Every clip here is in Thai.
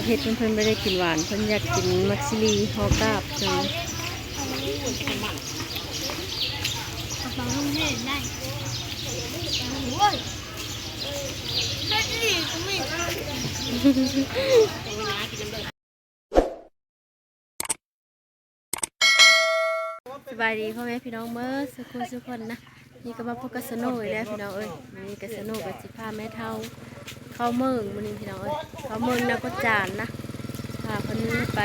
ประเภทเพิ่นไม่ได้กินหวานเพิ่นอยากกินมักซิลีฮอกาบจังฟังลุงเห็นได้โอ้ยแม่ดีก็ไม่สบายดีพ่อแม่พี่น้องเมื่อสักคนนะนี่ก็มาพบกับสโน่อีกแล้วพี่น้องเอ้ยนี่กับสโน่กับสิพาแม่เท่าเข้าเมืองมื้อนี้พี่น้องเอ้ยเข้าเมืองนะก็จานนะพาคนนี้ไป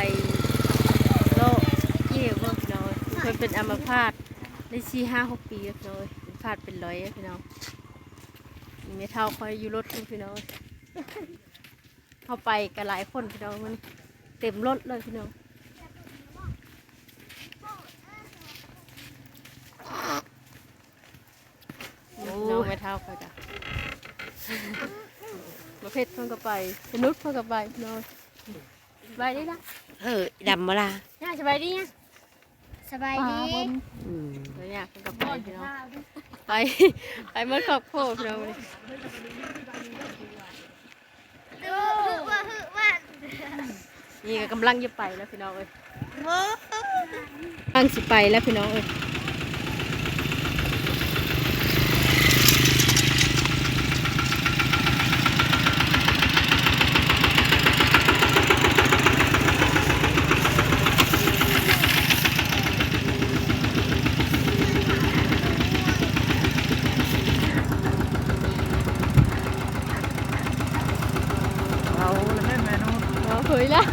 โลกเกี่ยวกับพี่น้องเพิ่นเป็นอัมพาตได้4-5-6 ปีแล้วพี่น้องเป็นพาดเป็นร้อยพี่น้องแม่เท่าคอยอยู่รถพี่น้องเข้าไปกันหลายคนพี่น้องมันเต็มรถเลยพี่น้องน้องไม่เท่าเขาจ้ะประเภทเพิ่งก็ไปสนุกเพิ่งก็ไปน้องสบายดีนะดำมาละน่าสบายดีนะสบายดีแล้วเนี่ยเพิ่งก็ไปพี่น้องไปเมื่อครอบครัวพี่น้องเลยนี่ก็กำลังจะไปแล้วพี่น้องเลยกำลังสิไปแล้วพี่น้องเลยเคยแล้วป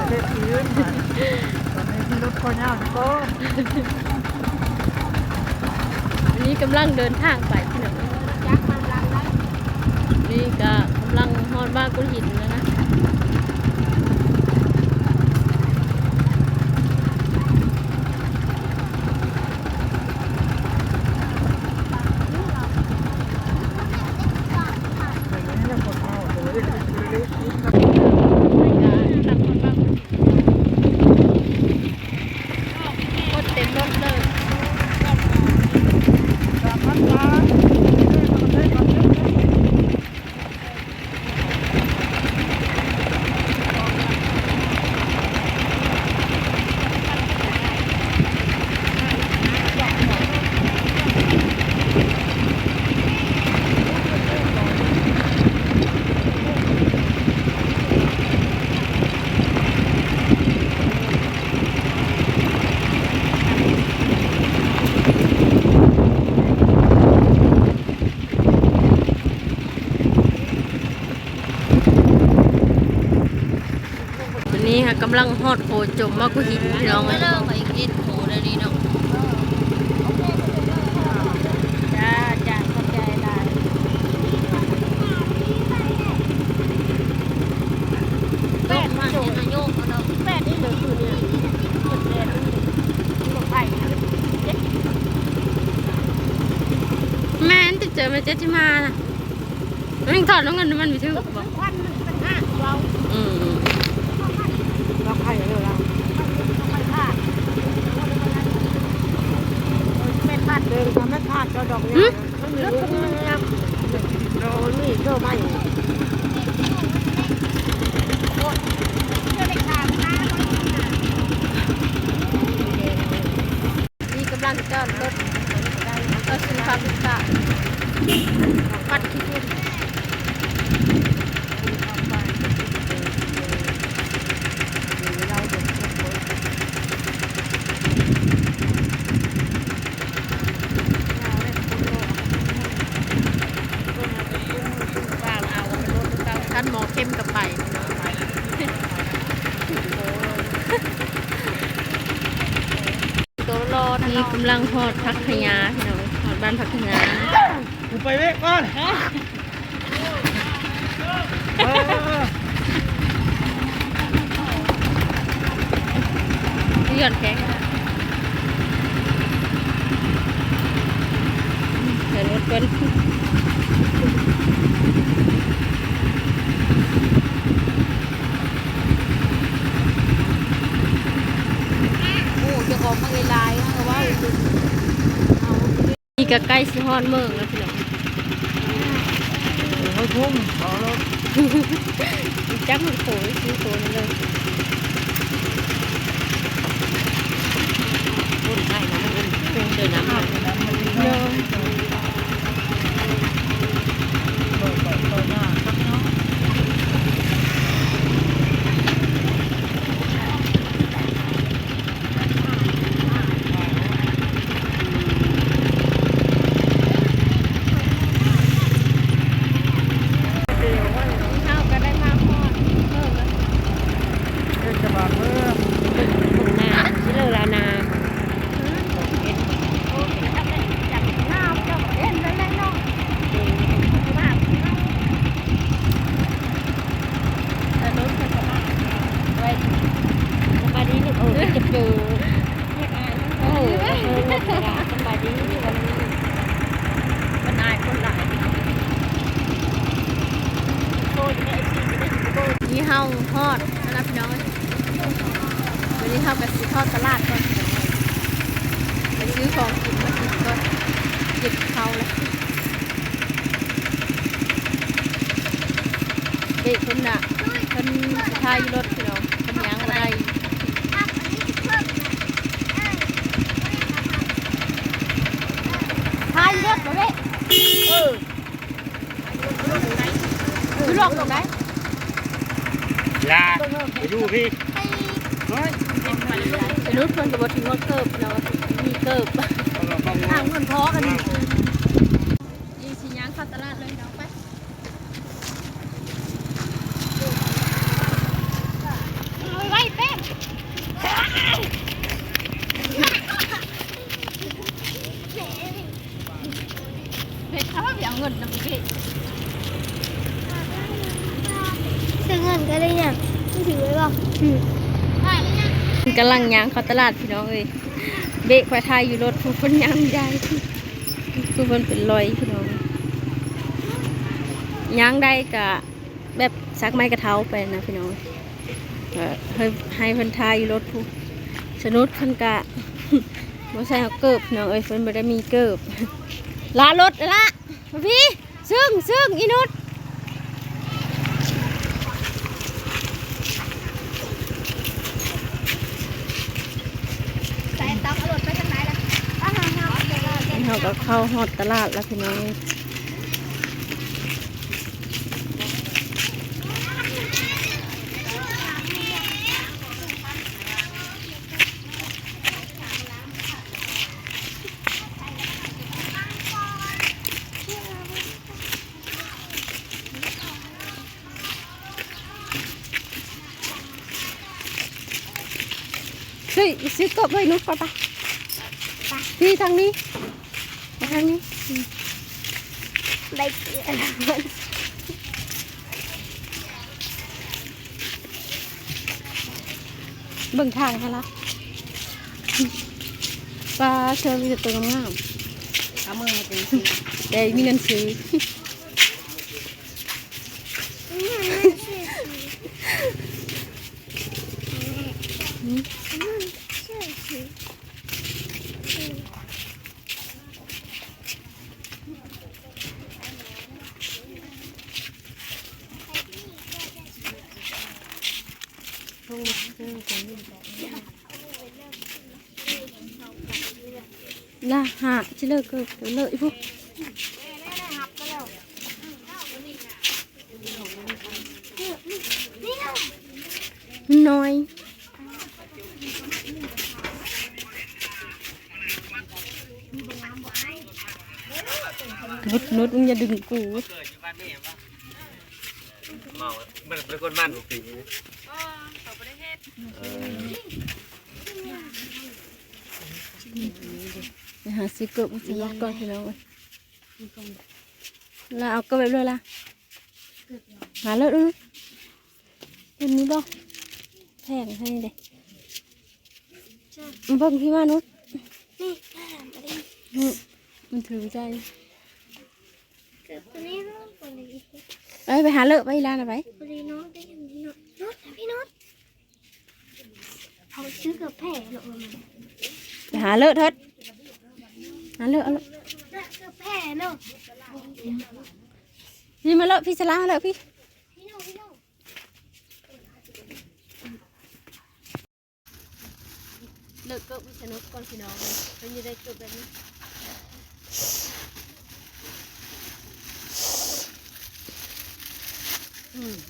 ระเทศอื่นตอนนี้ที่รถข้อยาวที่โก้อันนี้กำลังเดินทางไปที่ไหนนี่ก็กำลังฮอดบ้านกุหินแล้วนะนี่ค่ะกำลังฮอดโคจมมากุหินพี่น้องเลยไปกินโคแล้วนี่เนาะจ้าเข้าใจได้แปดมาเนี่ยมาโยกเนาะแปดนี่เหลือคือเนี่ยแปดลงไปแม่ติดเจอมาเจ๊จิมาน่ะมันถอดน้ำเงินมันไม่ถึงบอกมันห้าเราเราไข่เลยเราไม่พลาดไม่พลาดเดินไม่พลาดก็ดอกยางมันมีลูกมันโดนนี่เจ้าไม่นี่กำลังจอดรถก็ซื้อผ้าปิดตาปัดขี้ฝุ่นท่านหมอเข้มกับไปตัวรอนี่กำลังหอดพักขยาพี่น้องหอดบ้านพักขยากูไปเวกก่อนที่หย่อนแข็งเห็นรถเป็นจะออกมาลายๆเพราะว่านี่ก็ใกล้สิฮอดเมืองแล้วพี่น้อง ทุ่มต่อเลย จักมันโผล่ซื้อโผล่นั่นเลย รุ่นไทยนะมันเป็นเดินน้ำมันน้ำมัน เนาะ เปิดหน้าครับเนาะ ข้าวก็ได้มาพอดเพิ่มแล้ว เทศบาลเมื่อ ตรงนาที่เลอลานา แต่รถมันจะมาไว้สบายดีหนึ่งจะเจอรถกระดาษสบายดีวันนี้ มันอายคนหลาย นี่เฮาทอดนะพี่น้องวันนี้เฮากับสิทอดตลาดก่อนไปซื้อของกินมากินก่อนหยิบเขาเลยเด็กคนน่ะคนสุดท้ายรถพี่น้องคนยังอะไรพายรถมาเว้ยคือลองตรงไหน ลาไปดูพี่น้อย ไอ้นุชมันกับบทิ้งว่าเกิบเนาะมีเกิบ ห่างเงินพอกันดิ ยี่สิยังเข้าตลาดเลยน้องไปไว้เต้นเพชรเขาไม่เอาเงินนะพี่ ซื้อเงินก็ได้เนี่ยไม่ถือไว้ป่ะ กำลังยางเข้าตลาดพี่น้องเอ้ยเบรกไฟไทยอยู่รถผู้คนยางไม่ได้คือมันเป็นรอยพี่น้องยางได้กะแบบซักไม้กระเท้าไปนะพี่น้องให้เพิ่นทายอยู่รถผู้สนุดเพิ่นกะ บ่ใส่เอาเกิบเนาะเอ้ยเพิ่นบ่ได้มีเกิบลารถละมาพี่ซึ่งอีนุช ใส่ตับอร่อยไปทางไหนล่ะอาหารเนาะ เฮาก็เข้าฮอดตลาดแล้วพี่น้องเฮ้ยซื้อกบไว้นุชก่อนไปพี่ทางนี้ไปทางนี้ ใบเกลือ เบิ่งทางให้ละปลาเชิญมีแต่ตัวงาม เอามือมาตี ๆแต่มีเงินซื้อ là hạ chỉ là cơ lợi vô nói nốt nốt nhà đừng cũ เมามันเป็นคนมั่นปี หาซื้อเกือบซื้อก่อนทีแล้วlàเอาก็แบบเลยล่ะหาเลิศด้วยเป็นนี้บ่แพงให้เด็กมันเบิ่งพี่มานุษ นี่ มันถือใจ เกิดตัวนี้เนาะตัวนี้ เอ้ยไปหาเลิศไปร้านอะไร ตัวนี้เนาะได้ยังนี้เนาะนุชพี่นุชเขาซื้อกับแผ่หรอกมัน ไปหาเลิศเถิดหาเลิศเอาเลิศ กับแผ่เนาะ พี่มาเลิศพี่สลาเลิศพี่ เลิกเกิบวิชนุกก่อนพี่น้องเลยเพิ่นจะได้เกิบแบบนี้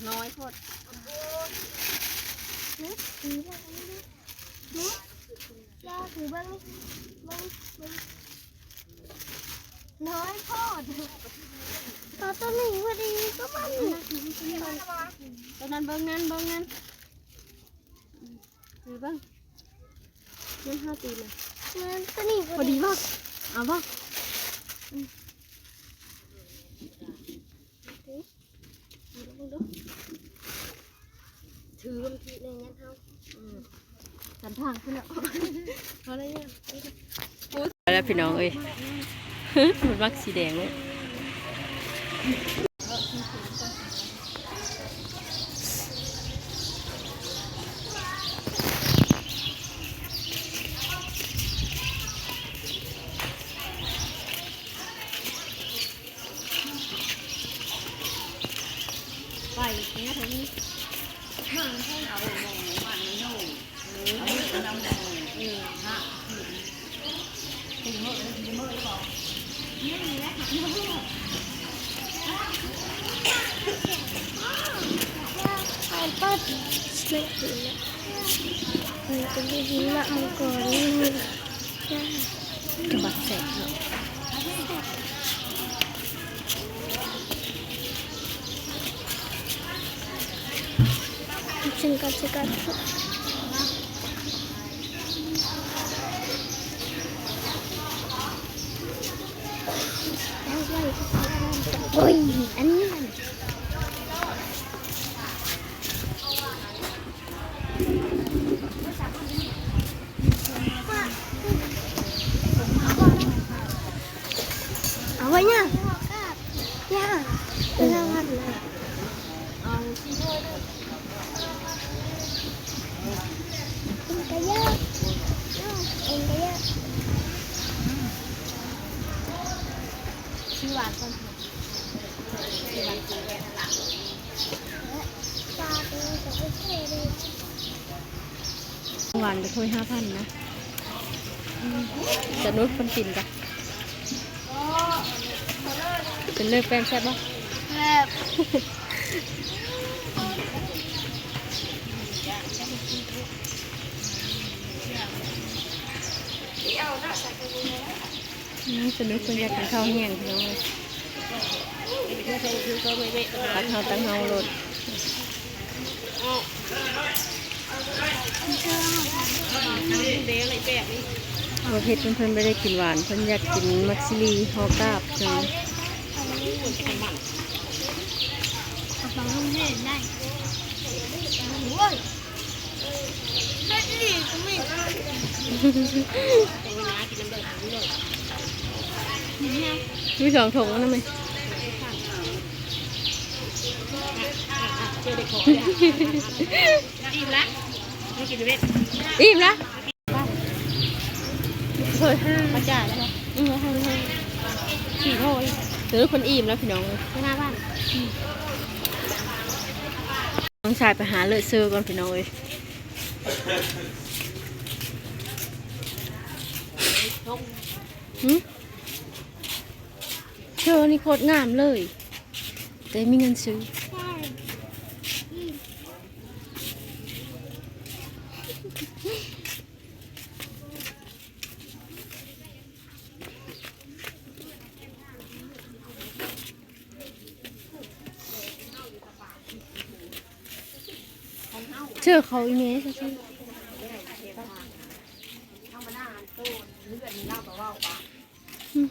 น้อยโคตร นี่ถือบ้างนี่ยาถือบ้างน้อยพอดตัวหนึ่งพอดีก็มัน ตอนนั้นเบิ้งนั้นถือเบิ้งนั่น5 ตีเลย ตัวนี้ พอดีมากเอาบ่ถือบางทีในงั้นเท่าสันทางขึ้นแล้วพอแล้วเนี่ยแล้วพี่น้องเอ้ยมันมักสีแดงเลยไปเนี่ยทั้งนี้ปัดไม่ถึงแล้วเป็นดีๆละเอาก่อนนี่ กระบะแสกเนาะ Singkat oh ini awalnya ya lewat lahชื่อหวานก่อนหวานจะคุย5,000นะจะนุดคนปิ่นจ้ะเป็นเลือกแป้งแซ่บป่ะจะนุดคนอยากกินข้าวแห้งพี่น้องเลยตั้งเฮาโหลดเราเพชรเพิ่นไม่ได้กินหวานเพิ่นอยากกินมักซิลีฮอกาบจัง บางเห็นได้โอ้ยไม่ดีก็ไม่มี2 ถุงนั่นไหมอิ่มละไม่กินเวทอิ่มละเคยมาจ่ายแล้วป่ะ4 โลเจอคนอิ่มแล้วพี่น้องเลยหน้าบ้านน้องชายไปหาเลอะเซอร์ก่อนพี่น้องเลยเชอนี่โคตรงามเลยแต่มีเงินซื้อเชื่อเขาอีเมลใช่ไหม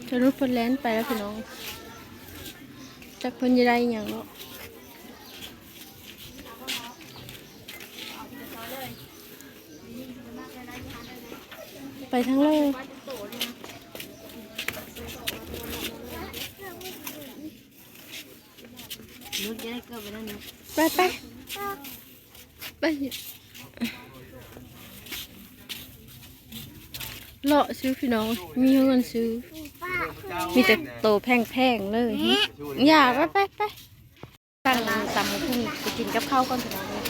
จะรู้เพิ่นแลนไปแล้วพี่น้องจากเพิ่นจะได้อย่างเนาะไปทั้งเลยนุชจะได้เกิดไปนั่นนุชไปเลาะซื้อพี่น้องมีเงินซื้อมีแต่โตแพงๆเลยอย่าไปตั้งตำขึ้นไปกินกับข้าวก่อนพี่น้องเลย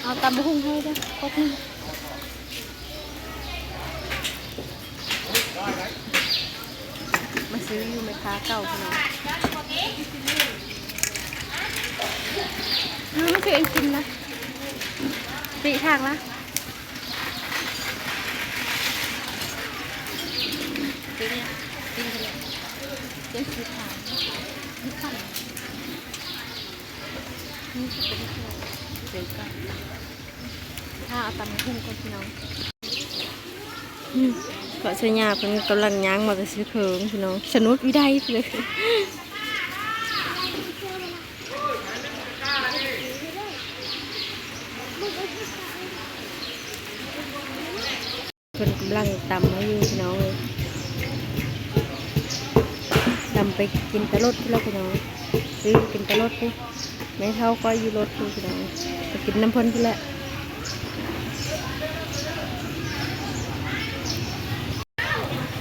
เอาตำหุ้งให้ด้วยครบนึงมาซื้ออยู่ไหมคะเก่าขนาดไม่เคยกินนะปีทางละปีนี้ปีนี้เจ๊สีขาวนี่ปั่นนี่จะเป็นเสือกันถ้าเอาตำหุ้งก็พี่น้องก็เสียหยาเพิ่นกำลังย่างมาไปซื้อเคิงพี่น้องสนุกวิได้เลยเพิ่นกำลังตำมาอยู่พี่น้องเลยตำไปกินตะลดที่เราพี่น้องซื้อกินตะลดพี่แม่เท่าก็อยู่รถพี่น้องไปกินน้ำเพิ่นพี่แหละ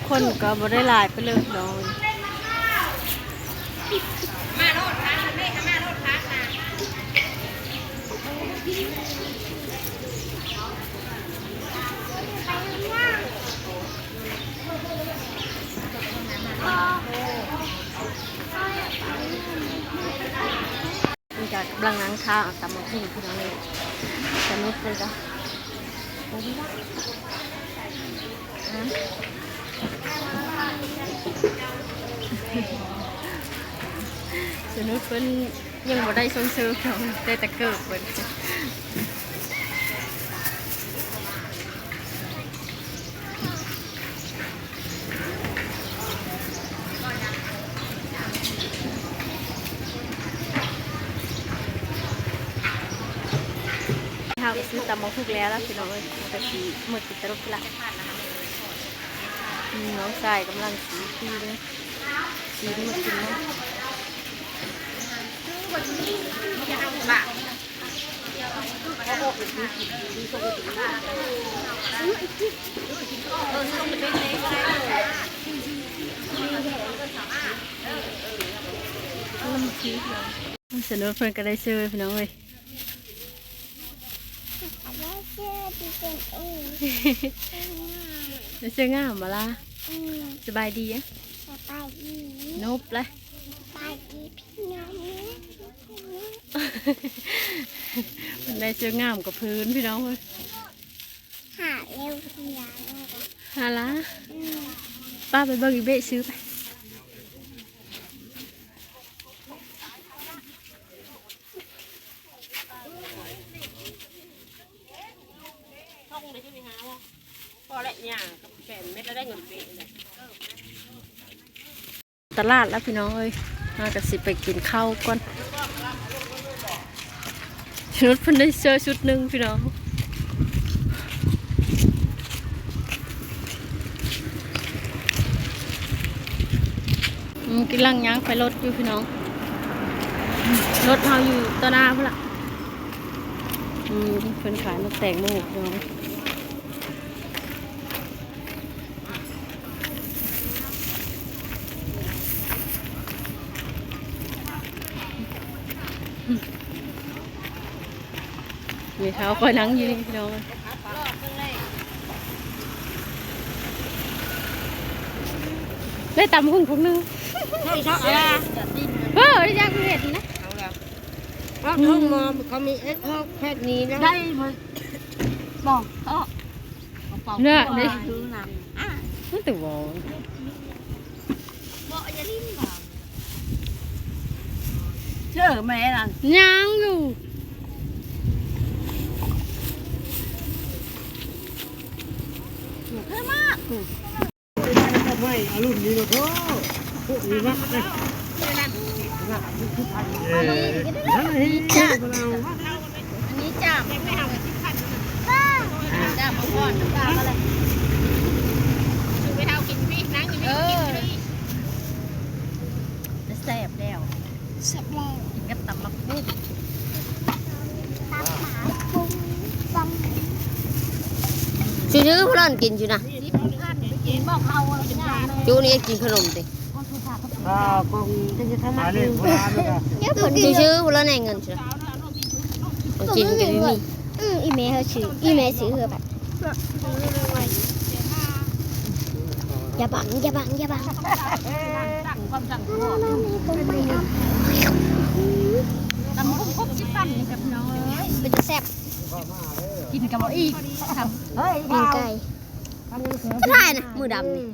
คนก็บ่ได้หลายไปเลยน้องมาโลดพักแม่มาโลดพักนะมันจะกำลังนั่งข้าวตำมะพร้าวพี่น้องเลยสนุกเลยจ้ะสนุกเพิ่นยังบ่ได้ส่งเสริมเขาได้แต่เกิดเพิ่นข้าวซื้อตำมะพร้าวแล้วพี่น้องเอ้ยแต่สีหมดติดตลกละน้องชายกำลังสีปีเลยสีนี่มากินนะเสนอเพื่อนก็ได้ซื้อพี่น้องเลยได้ซื้องามมาละสบายดีอ่ะสบายดี นบเลยสบายดีพี่น้องมันได้ซื้องามกับพื้นพี่น้องเลยหาเร็วพี่น้องฮาละป้าไปเบิ่งอีเบะซื้อไปตลาดแล้วพี่น้องเอ้ยมากับสิไปกินข้าวก่อนชุดเพิ่นได้เสื้อชุดหนึ่งพี่น้องกินลังย่างไปรถอยู่พี่น้องรถเราอยู่ต่อหน้าเพื่อนละเพิ่นขายนกแตงโมพี่น้องมีเท้าคอยนั่งอยู่นี่พี่น้องได้ตำหุ่นพวกนึงไม่ชอบอะไรได้ยากเห็ดนะเพราะเขามอเขามีเอ็กซ์แพทนี้นะได้เลยบอกเนี่ยได้ดูหนังไม่ตื่นวอบอกอย่าลิ้นบอกเชื่อแม่ล่ะยังอยู่เท่มากไม่เอารุ่นนี้มาโทษพวกนี้มักเลยอันนี้จ้าอันนี้จ้าไม่เอาจ้ามาก่อนจ้าอะไรไปเท่ากินพี่นั่งอยู่จะแซ่บแล้วแซ่บแล้วกินกับตำมะพุ้งชื่อพลันกินอยู่นะ บอกเราจูนี่กินขนมติกงมาเล่นโบราณเลยชื่อพลันเงินใช่กินกันไม่มี อีเมลเขาชื่ออีเมลซื้อเหรอแบบอย่าบังอย่าบังอย่าบังตำกุ้งคุบชิบปั้นนี่กับน้องเลยเป็นแซ่บกินกับบ่อีกเฮ้ยกินไก่ก็ได้นะมือดำนี่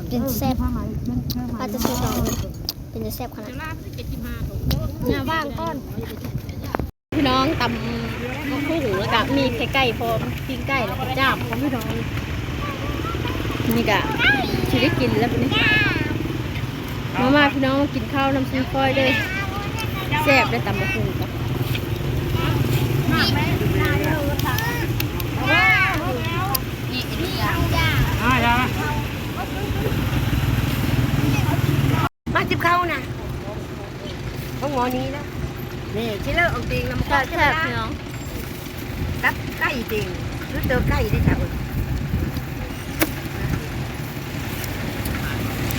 เป็นแซ่บอาจจะซื้อต่อเป็นแซ่บขนาดอย่าว่างก้อนพี่น้องตำคู่หูแล้วกับมีไก่พร้อมปิ้งไก่แล้วก็จ้ามพร้อมพี่น้องนี่กะชีได้กินแล้วนี่มาพี่น้องกินข้าวน้ำซุปก้อยเลยแซ่บได้ตำมะฮูกับมาจิบเข้านะห้องหมอนี้นะนี่ชิลเลอร์เอาตีงน้ำก็ แซ่บพี่น้อง ตับไก่ตีงหรือเติมไก่ได้จ้ะ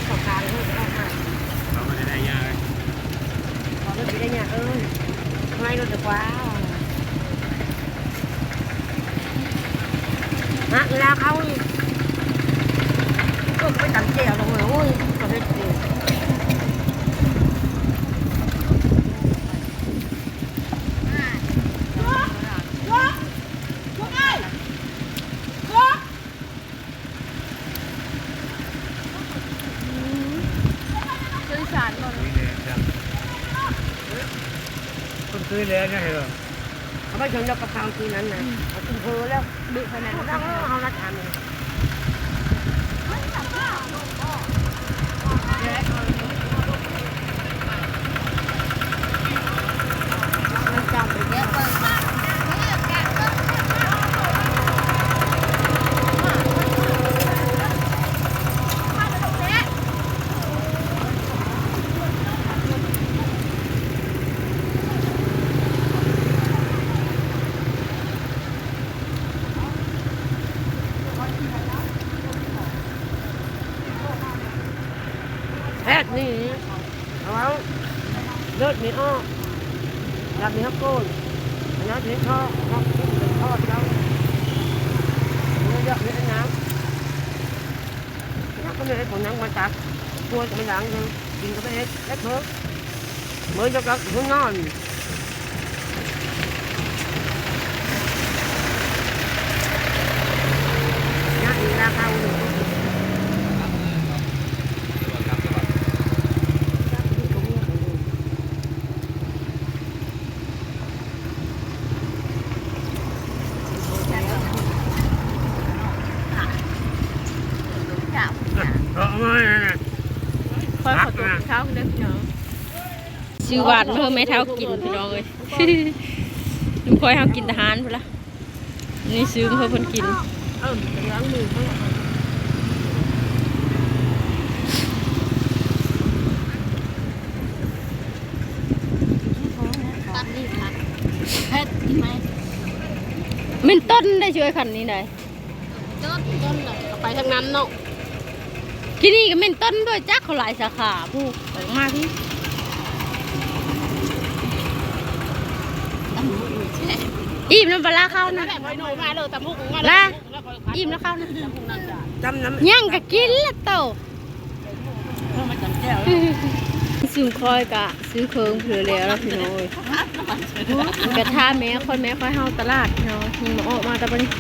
ขอการเลยออกมา เราไม่ได้ยากเลย ขอรถไปได้เนี่ยทำไมรถจะกว้าวฮะเวลาเขาก็ไปตัดเจียวลงเลยโอ้ยก็ได้เจียวคนซื้อแล้วเนี่ยเหรอ เขาไม่ชนยกกระเพราทีนั้นนะเขาขึ้นเพลแล้วดึกขนาดนั้นเอาละทำเลย แพทย์นี่เอาเลือดมีอ้อหลับมีฮักโกนอันนั้นถึงท่อครับถึงท่อเราเนื้อเยอะเนื้อน้ำนักก็ไม่ได้ผลน้ำมาตักตัวจะไม่หลังเลยกินก็ไม่เอ็ดเล็กเพิ่มเมื่อจะกลับถึงนอนนี่อีราคาหนึ่งเอามา ค่อยขอตัวกินข้าวเด้อพี่น้องซื้อหวานเพิ่มไม่เท่ากินพี่น้องเลยลุงคอยเฮากินทหารพุ่นละนี่ซื้อเพิ่มเพิ่นกิน ล้างมือเขาตัดนี่ค่ะเฮ็ดไหม เม่นต้นได้ช่วยขันนี้ได้ ต้นเลยไปทางนั้นเนาะ ที่นี่ก็เม่นต้นด้วยจักเขาหลายสาขาผู้ออกมาพี่ อิ่มน้ำปลาข้าวนะ ไปหน่อยมาเลยตำมุกมา ละอิ่มแล้วข้าวนะ จำน้ำ ย่างกะกินละโตซื้อคอยกะซื้อเคิงเผื่อแล้วพี่น้อยกระทาแม่ค่อยเฮาตลาดพี่น้อยยิงมาออกมาแต่บัดนี้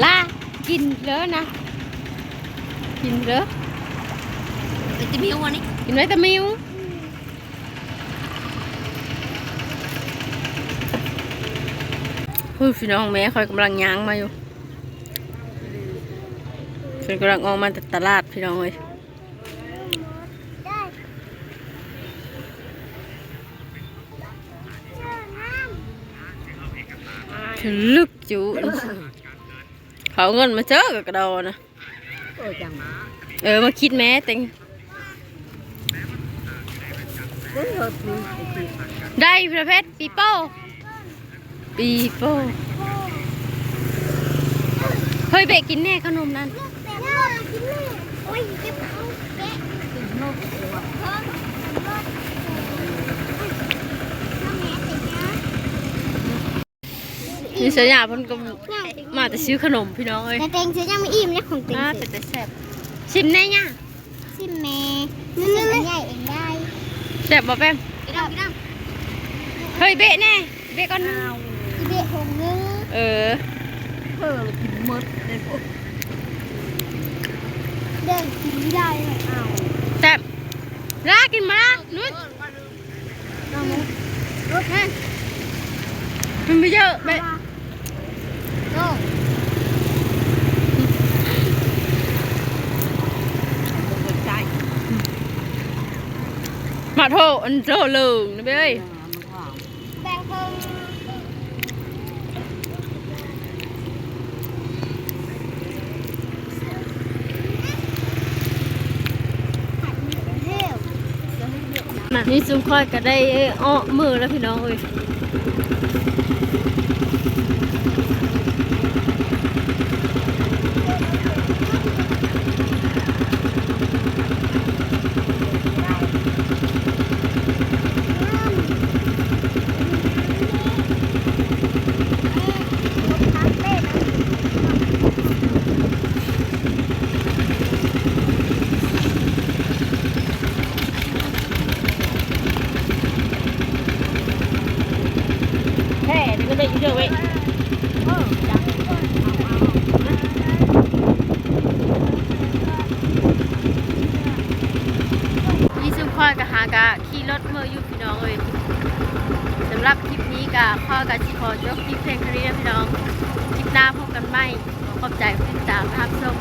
ล่ากินเลยนะกินเลย จะมีวันนี้ กินไว้แต่มิวพี่น้องแม่คอยกำลังย่างมาอยู่เพิ่นกำลังออกมาจากตลาดพี่น้องเลยถึงลึกจูเขาเงินมาเจอกับกระโดดนะมาคิดแม่เต็งได้ประเภทปีโป้เฮ้ยเบกกินแน่ขนมนั่น นี่สัญญาเพิ่นก็มาแต่ซื้อขนมพี่น้องเอ้ย แต่เต็งซื้อยังไม่อิ่มเนี่ยของเต็ง แต่แต่แซ่บชิมได้ยัง ซิมแม่นี่ใหญ่เองได้ แซ่บบ่แป้ม กินน้ำ เฮ้ยเบะแน่เบะก่อน อีเบะหงนึง เออ เดินกินไม่ได้เลยอ้าว แซ่บลากินมาละนุ้ย น้องรถแม่ มันไม่เยอะเบะ โน่ มาโทษอันโทษลึงนะเบ้ย แบ่งเพิ่มนี่ซุ่มค่อยก็ได้อ้อมือแล้วพี่น้องเอ้ยแค่นี่ก็ได้เยอะเว้ย นี่ซุ่มค่อยก็หากะขี่รถมืออยู่พี่น้องเอ้ยสำหรับคลิปนี้ก็ข้อกะสิขอยกคลิปเพลงคารีนะพี่น้องคลิปหน้าพบกันใหม่ขอบใจที่ติดตามรับชม